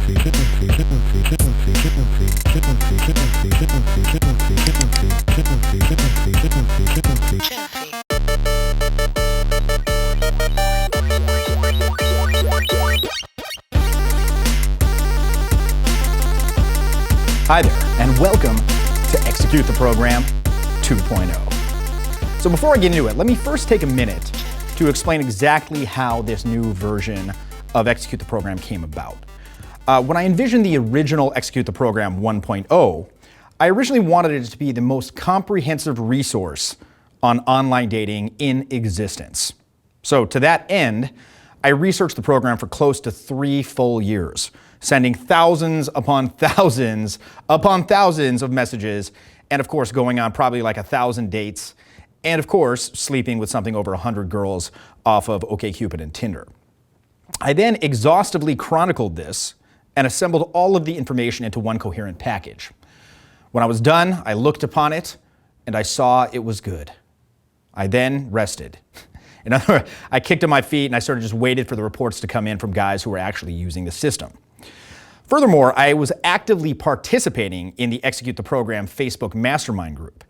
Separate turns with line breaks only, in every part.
Hi there, and welcome to Execute the Program 2.0. So before I get into it, let me first take a minute to explain exactly how this new version of Execute the Program came about. When I envisioned the original Execute the Program 1.0, I originally wanted it to be the most comprehensive resource on online dating in existence. So to that end, I researched the program for close to 3 full years, sending thousands upon thousands of messages, and of course going on probably like 1,000 dates, and of course sleeping with something over 100 girls off of OkCupid and Tinder. I then exhaustively chronicled this and assembled all of the information into one coherent package. When I was done, I looked upon it and I saw it was good. I then rested. In other words, I kicked on my feet and I sort of just waited for the reports to come in from guys who were actually using the system. Furthermore, I was actively participating in the Execute the Program Facebook mastermind group.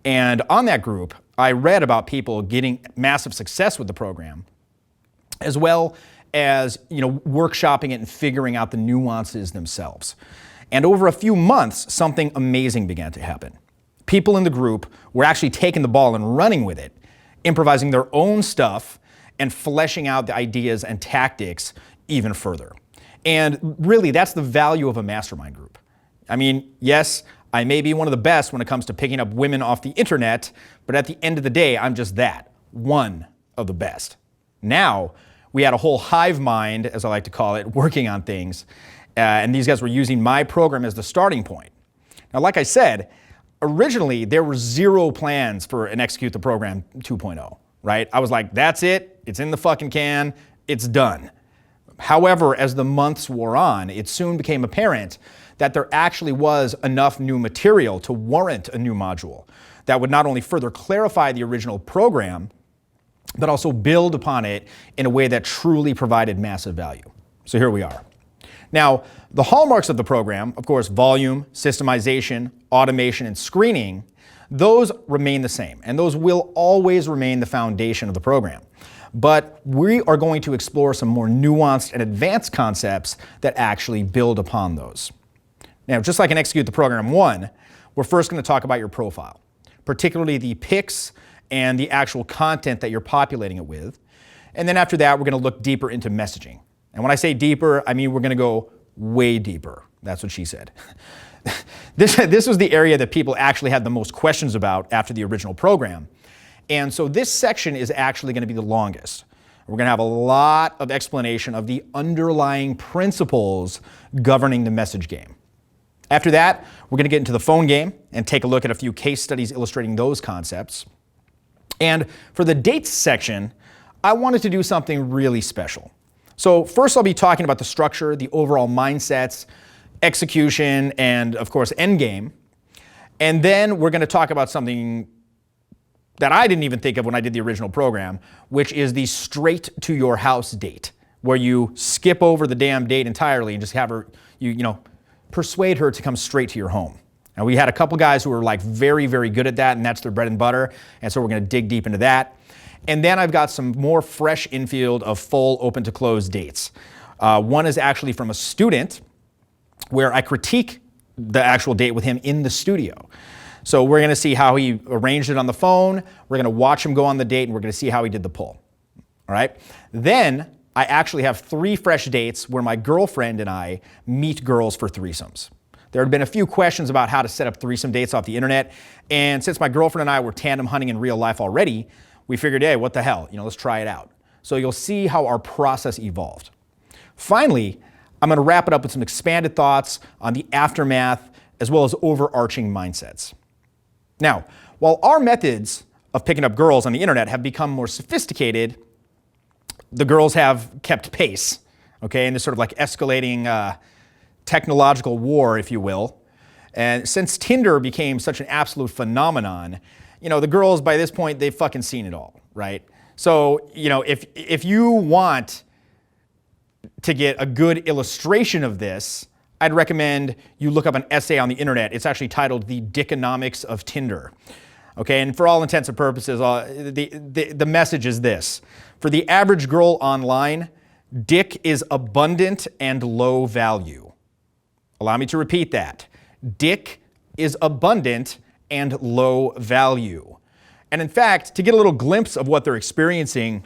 And on that group, I read about people getting massive success with the program, as well as workshopping it and figuring out the nuances themselves. And over a few months, something amazing began to happen. People in the group were actually taking the ball and running with it, improvising their own stuff and fleshing out the ideas and tactics even further. And really, that's the value of a mastermind group. I mean, yes, I may be one of the best when it comes to picking up women off the internet, but at the end of the day, I'm just that, one of the best. Now, we had a whole hive mind, as I like to call it, working on things, and these guys were using my program as the starting point. Now, like I said, originally, there were 0 plans for an Execute the Program 2.0, right? I was like, that's it, it's in the fucking can, it's done. However, as the months wore on, it soon became apparent that there actually was enough new material to warrant a new module that would not only further clarify the original program, but also build upon it in a way that truly provided massive value. So here we are. Now, the hallmarks of the program, of course, volume, systemization, automation, and screening, those remain the same, and those will always remain the foundation of the program. But we are going to explore some more nuanced and advanced concepts that actually build upon those. Now, just like in Execute the Program 1, we're first going to talk about your profile, particularly the pics and the actual content that you're populating it with. And then after that, we're going to look deeper into messaging. And when I say deeper, I mean we're going to go way deeper. That's what she said. This was the area that people actually had the most questions about after the original program. And so this section is actually going to be the longest. We're going to have a lot of explanation of the underlying principles governing the message game. After that, we're going to get into the phone game and take a look at a few case studies illustrating those concepts. And for the dates section, I wanted to do something really special. So first I'll be talking about the structure, the overall mindsets, execution, and of course endgame. And then we're going to talk about something that I didn't even think of when I did the original program, which is the straight to your house date, where you skip over the damn date entirely and just have her, persuade her to come straight to your home. Now, we had a couple guys who were like very, very good at that, and that's their bread and butter, and so we're going to dig deep into that. And then I've got some more fresh infield of full open to close dates. One is actually from a student where I critique the actual date with him in the studio. So we're going to see how he arranged it on the phone. We're going to watch him go on the date, and we're going to see how he did the pull. All right? Then I actually have 3 fresh dates where my girlfriend and I meet girls for threesomes. There had been a few questions about how to set up threesome dates off the internet, and since my girlfriend and I were tandem hunting in real life already, we figured, hey, what the hell? Let's try it out. So you'll see how our process evolved. Finally, I'm going to wrap it up with some expanded thoughts on the aftermath as well as overarching mindsets. Now, while our methods of picking up girls on the internet have become more sophisticated, the girls have kept pace, okay, in this sort of like escalating technological war, if you will. And since Tinder became such an absolute phenomenon, the girls by this point, they've fucking seen it all, right? So, if you want to get a good illustration of this, I'd recommend you look up an essay on the internet. It's actually titled The Dickonomics of Tinder. Okay, and for all intents and purposes, the message is this. For the average girl online, dick is abundant and low value. Allow me to repeat that. Dick is abundant and low value. And in fact, to get a little glimpse of what they're experiencing,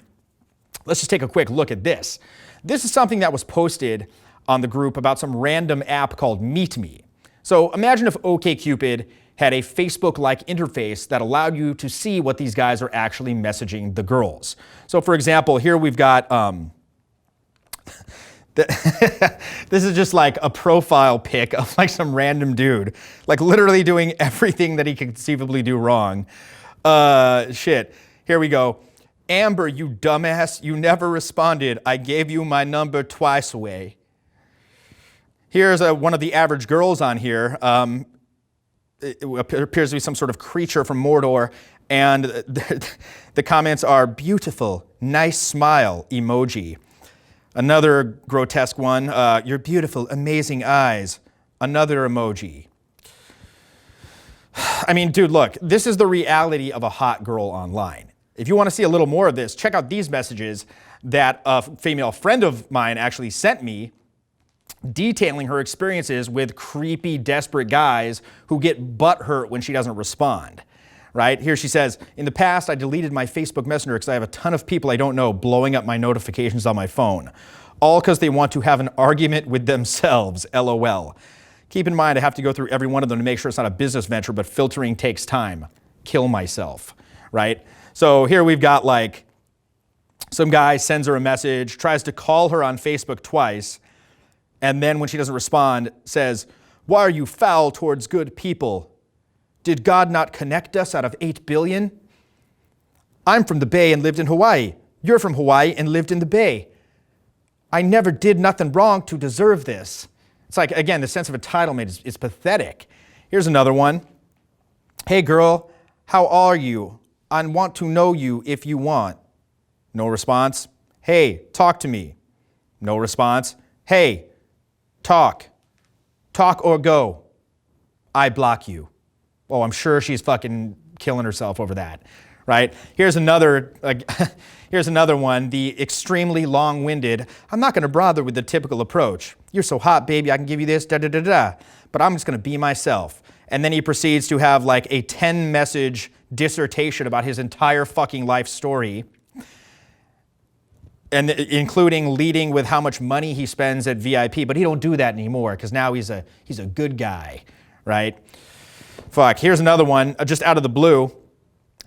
let's just take a quick look at this. This is something that was posted on the group about some random app called Meet Me. So imagine if OkCupid had a Facebook-like interface that allowed you to see what these guys are actually messaging the girls. So for example, here we've got, this is just like a profile pic of like some random dude, like literally doing everything that he could conceivably do wrong. Shit, here we go. Amber, you dumbass, you never responded. I gave you my number twice away. Here's one of the average girls on here. It appears to be some sort of creature from Mordor, and the comments are beautiful, nice smile emoji. Another grotesque one, you're beautiful, amazing eyes. Another emoji. I mean, dude, look, this is the reality of a hot girl online. If you want to see a little more of this, check out these messages that a female friend of mine actually sent me, detailing her experiences with creepy, desperate guys who get butthurt when she doesn't respond, right? Here she says, in the past, I deleted my Facebook Messenger because I have a ton of people I don't know blowing up my notifications on my phone, all because they want to have an argument with themselves, LOL. Keep in mind, I have to go through every one of them to make sure it's not a business venture, but filtering takes time. Kill myself, right? So here we've got like, some guy sends her a message, tries to call her on Facebook twice, and then when she doesn't respond, says, why are you foul towards good people? Did God not connect us out of 8 billion? I'm from the Bay and lived in Hawaii. You're from Hawaii and lived in the Bay. I never did nothing wrong to deserve this. It's like, again, the sense of entitlement is pathetic. Here's another one. Hey girl, how are you? I want to know you if you want. No response. Hey, talk to me. No response. Hey, talk. Talk or go. I block you. Oh, I'm sure she's fucking killing herself over that, right? Here's another one, the extremely long-winded, I'm not gonna bother with the typical approach. You're so hot, baby, I can give you this, da-da-da-da, but I'm just gonna be myself. And then he proceeds to have like a 10-message dissertation about his entire fucking life story, and including leading with how much money he spends at VIP, but he don't do that anymore because now he's a good guy, right? Fuck, here's another one, just out of the blue.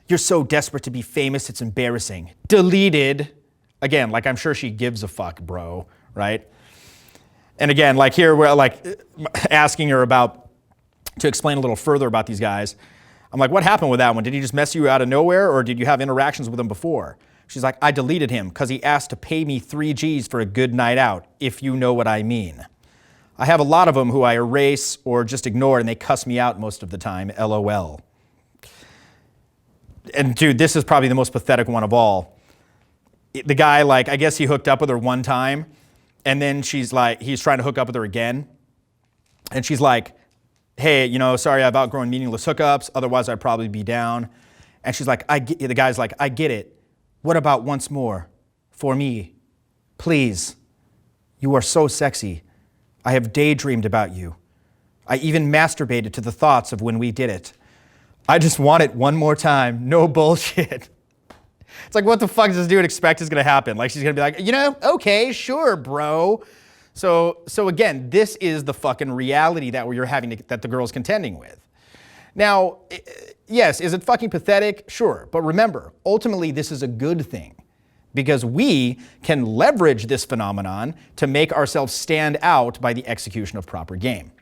You're so desperate to be famous, it's embarrassing. Deleted. Again, like I'm sure she gives a fuck, bro, right? And again, like here we're like asking her to explain a little further about these guys. I'm like, what happened with that one? Did he just mess you out of nowhere or did you have interactions with him before? She's like, I deleted him because he asked to pay me 3 G's for a good night out, if you know what I mean. I have a lot of them who I erase or just ignore and they cuss me out most of the time, LOL. And dude, this is probably the most pathetic one of all. The guy, like, I guess he hooked up with her one time and then she's like, he's trying to hook up with her again. And she's like, hey, you know, sorry, I've outgrown meaningless hookups. Otherwise I'd probably be down. And she's like, the guy's like, I get it. What about once more? For me, please. You are so sexy. I have daydreamed about you. I even masturbated to the thoughts of when we did it. I just want it one more time. No bullshit. It's like, what the fuck does this dude expect is gonna happen? Like, she's gonna be like, you know, okay, sure, bro. So again, this is the fucking reality that that the girl's contending with. Now, yes, is it fucking pathetic? Sure, but remember, ultimately this is a good thing because we can leverage this phenomenon to make ourselves stand out by the execution of proper game.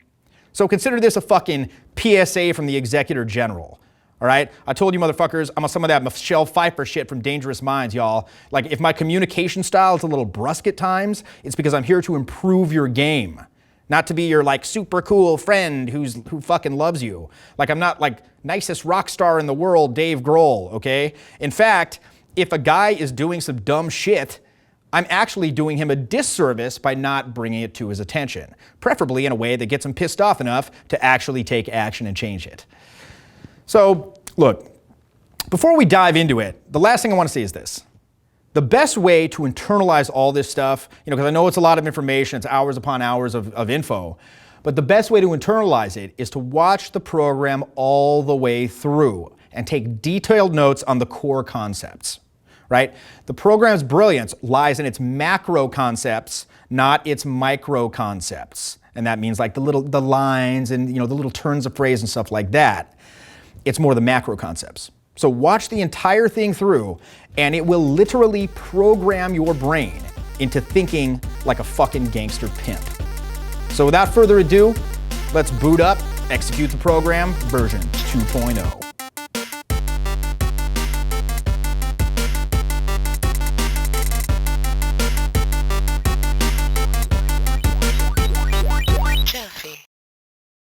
So consider this a fucking PSA from the Executor General, all right? I told you motherfuckers, I'm on some of that Michelle Pfeiffer shit from Dangerous Minds, y'all. Like, if my communication style is a little brusque at times, it's because I'm here to improve your game. Not to be your like super cool friend who fucking loves you. Like I'm not like nicest rock star in the world, Dave Grohl, okay? In fact, if a guy is doing some dumb shit, I'm actually doing him a disservice by not bringing it to his attention, preferably in a way that gets him pissed off enough to actually take action and change it. So, look, before we dive into it, the last thing I want to say is this. The best way to internalize all this stuff, because I know it's a lot of information, it's hours upon hours of info, but the best way to internalize it is to watch the program all the way through and take detailed notes on the core concepts. Right? The program's brilliance lies in its macro concepts, not its micro concepts. And that means like the lines and the little turns of phrase and stuff like that. It's more the macro concepts. So watch the entire thing through and it will literally program your brain into thinking like a fucking gangster pimp. So without further ado, let's boot up Execute the Program version 2.0.